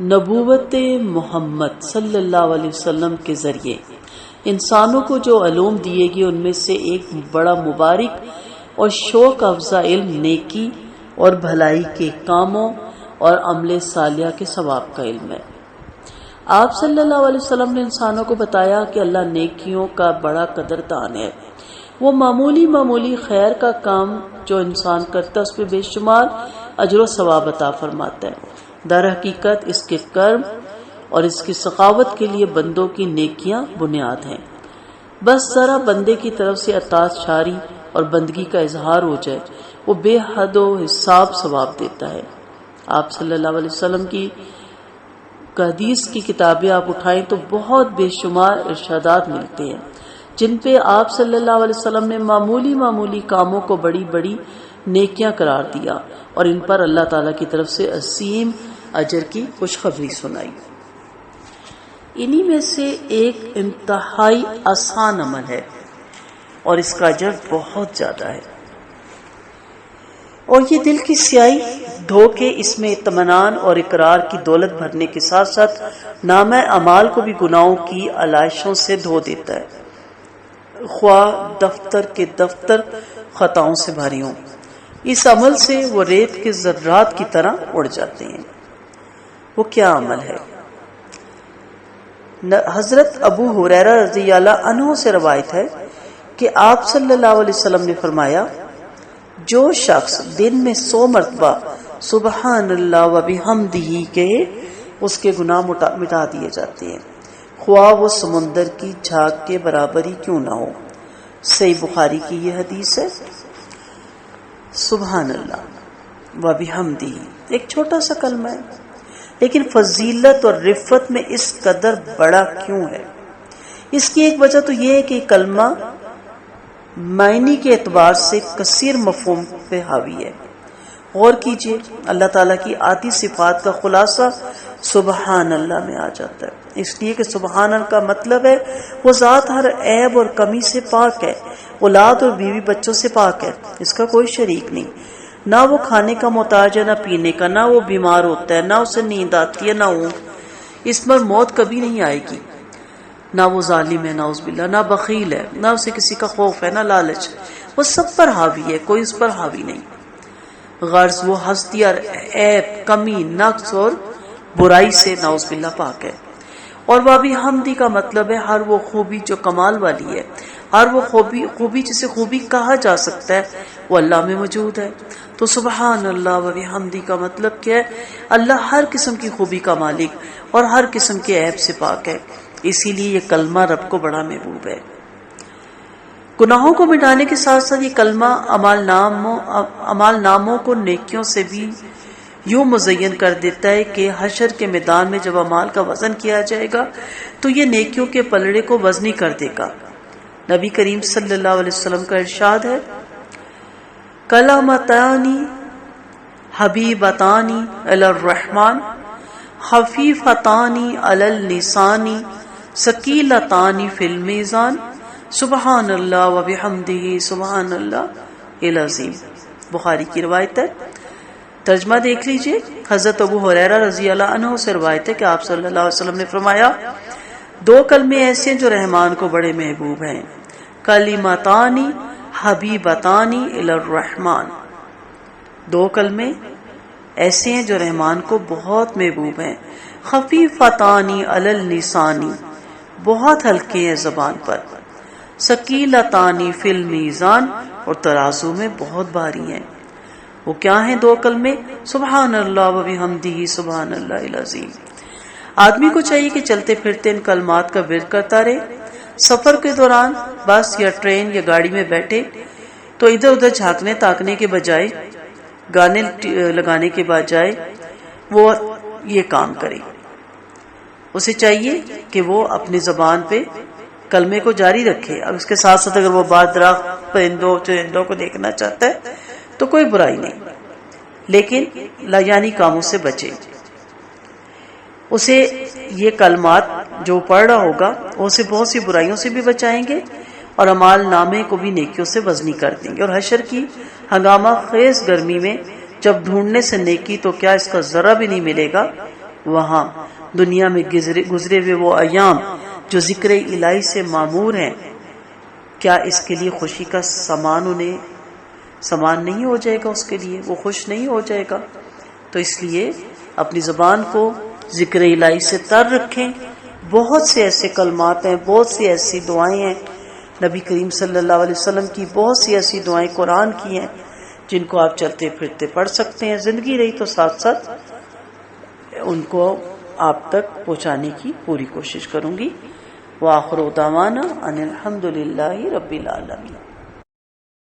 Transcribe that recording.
نبوت محمد صلی اللہ علیہ وسلم کے ذریعے انسانوں کو جو علوم دیے گی ان میں سے ایک بڑا مبارک اور شوق افزا علم نیکی اور بھلائی کے کاموں اور عمل صالحہ کے ثواب کا علم ہے۔ آپ صلی اللہ علیہ وسلم نے انسانوں کو بتایا کہ اللہ نیکیوں کا بڑا قدردان ہے۔ وہ معمولی خیر کا کام جو انسان کرتا ہے اس پہ بے شمار اجر و ثواب عطا فرماتا ہے۔ در حقیقت اس کے کرم اور اس کی سخاوت کے لیے بندوں کی نیکیاں بنیاد ہیں۔ بس ذرا بندے کی طرف سے اطاعت شاری اور بندگی کا اظہار ہو جائے، وہ بے حد و حساب ثواب دیتا ہے۔ آپ صلی اللہ علیہ وسلم کی حدیث کی کتابیں آپ اٹھائیں تو بہت بے شمار ارشادات ملتے ہیں جن پہ آپ صلی اللہ علیہ وسلم نے معمولی کاموں کو بڑی بڑی نیکیاں قرار دیا اور ان پر اللہ تعالیٰ کی طرف سے عظیم اجر کی خوشخبری سنائی۔ انہی میں سے ایک انتہائی آسان عمل ہے اور اس کا اجر بہت زیادہ ہے، اور یہ دل کی سیاہی دھو کے اس میں اطمینان اور اقرار کی دولت بھرنے کے ساتھ ساتھ نامہ اعمال کو بھی گناہوں کی علائشوں سے دھو دیتا ہے، خواہ دفتر کے دفتر خطاؤں سے بھری ہوں۔ اس عمل سے وہ ریت کے ذرات کی طرح اڑ جاتے ہیں۔ وہ کیا عمل ہے؟ حضرت ابو ہریرہ رضی اللہ عنہ سے روایت ہے کہ آپ صلی اللہ علیہ وسلم نے فرمایا، جو شخص دن میں 100 مرتبہ سبحان اللہ و بحمدہ کہے اس کے گناہ مٹا دیے جاتے ہیں، خواہ وہ سمندر کی جھاگ کے برابر ہی کیوں نہ ہو۔ صحیح بخاری کی یہ حدیث ہے۔ سبحان اللہ و بحمدہ ایک چھوٹا سا کلمہ ہے، لیکن فضیلت اور رفت میں اس قدر بڑا کیوں ہے؟ اس کی ایک وجہ تو یہ ہے کہ کلمہ معنی کے اعتبار سے کثیر مفہوم پہ حاوی ہے۔ غور کیجئے، اللہ تعالیٰ کی آتی صفات کا خلاصہ سبحان اللہ میں آ جاتا ہے، اس لیے کہ سبحان اللہ کا مطلب ہے وہ ذات ہر عیب اور کمی سے پاک ہے، اولاد اور بیوی بچوں سے پاک ہے، اس کا کوئی شریک نہیں، نہ وہ کھانے کا محتاج ہے نہ پینے کا، نہ وہ بیمار ہوتا ہے، نہ اسے نیند آتی ہے، نہ اس پر موت کبھی نہیں آئے گی، نہ وہ ظالم ہے، نعوذ باللہ، نہ بخیل ہے، نہ اسے کسی کا خوف ہے، نہ لالچ، وہ سب پر حاوی ہے، کوئی اس پر حاوی نہیں۔ غرض وہ ہستی اور عیب، کمی، نقص اور برائی سے نعوذ باللہ پاک ہے۔ اور وابی حمدی کا مطلب ہے ہر وہ خوبی جو کمال والی ہے، ہر وہ خوبی جسے خوبی کہا جا سکتا ہے وہ اللہ میں موجود ہے۔ تو سبحان اللہ و بحمدہ کا مطلب کیا ہے؟ اللہ ہر قسم کی خوبی کا مالک اور ہر قسم کے عیب سے پاک ہے، اسی لیے یہ کلمہ رب کو بڑا محبوب ہے۔ گناہوں کو مٹانے کے ساتھ ساتھ یہ کلمہ اعمال ناموں کو نیکیوں سے بھی یوں مزین کر دیتا ہے کہ حشر کے میدان میں جب اعمال کا وزن کیا جائے گا تو یہ نیکیوں کے پلڑے کو وزنی کر دے گا۔ نبی کریم صلی اللہ علیہ وسلم کا ارشاد ہے، کلمتانی حبیبتانی الی الرحمن خفیفتانی علی اللسان ثقیلتانی فی المیزان سبحان اللہ و بحمدہ سبحان اللہ العظیم۔ بخاری کی روایت ہے۔ ترجمہ دیکھ لیجئے۔ حضرت ابو ہریرہ رضی اللہ عنہ سے روایت ہے کہ آپ صلی اللہ علیہ وسلم نے فرمایا، 2 کلمے ایسے ہیں جو رحمان کو بڑے محبوب ہیں، کلمتانی حبیبتانی الی الرحمن، 2 کلمے ایسے ہیں جو رحمان کو بہت محبوب ہیں، خفیفتانی علی اللسان، بہت ہلکے ہیں زبان پر، ثقیلتانی فی المیزان، اور ترازو میں بہت بھاری ہیں۔ وہ کیا ہیں 2 کلمے؟ سبحان اللہ و بحمدہ سبحان اللہ العظیم۔ آدمی کو چاہیے کہ چلتے پھرتے ان کلمات کا ورد کرتا رہے۔ سفر کے دوران بس یا ٹرین یا گاڑی میں بیٹھے تو ادھر ادھر جھانکنے تاکنے کے بجائے، گانے لگانے کے بجائے وہ یہ کام کرے۔ اسے چاہیے کہ وہ اپنی زبان پہ کلمے کو جاری رکھے، اب اس کے ساتھ ساتھ اگر وہ بعض درخت، پرندوں، چرندوں کو دیکھنا چاہتا ہے تو کوئی برائی نہیں، لیکن لاجانی کاموں سے بچے۔ اسے یہ کلمات جو پڑھ رہا ہوگا وہ اسے بہت سی برائیوں سے بھی بچائیں گے اور اعمال نامے کو بھی نیکیوں سے وزنی کر دیں گے۔ اور حشر کی ہنگامہ خیز گرمی میں جب ڈھونڈنے سے نیکی تو کیا اس کا ذرہ بھی نہیں ملے گا، وہاں دنیا میں گزرے ہوئے وہ ایام جو ذکر الہی سے معمور ہیں، کیا اس کے لیے خوشی کا سامان نہیں ہو جائے گا؟ اس کے لیے وہ خوش نہیں ہو جائے گا؟ تو اس لیے اپنی زبان کو ذکر الہی سے تر رکھیں. بہت سے ایسے کلمات ہیں، بہت سی ایسی دعائیں ہیں، نبی کریم صلی اللہ علیہ وسلم کی بہت سی ایسی دعائیں قرآن کی ہیں جن کو آپ چلتے پھرتے پڑھ سکتے ہیں. زندگی رہی تو ساتھ ساتھ ان کو آپ تک پہنچانے کی پوری کوشش کروں گی. وآخر دعوانا ان الحمد للہ رب العالمین.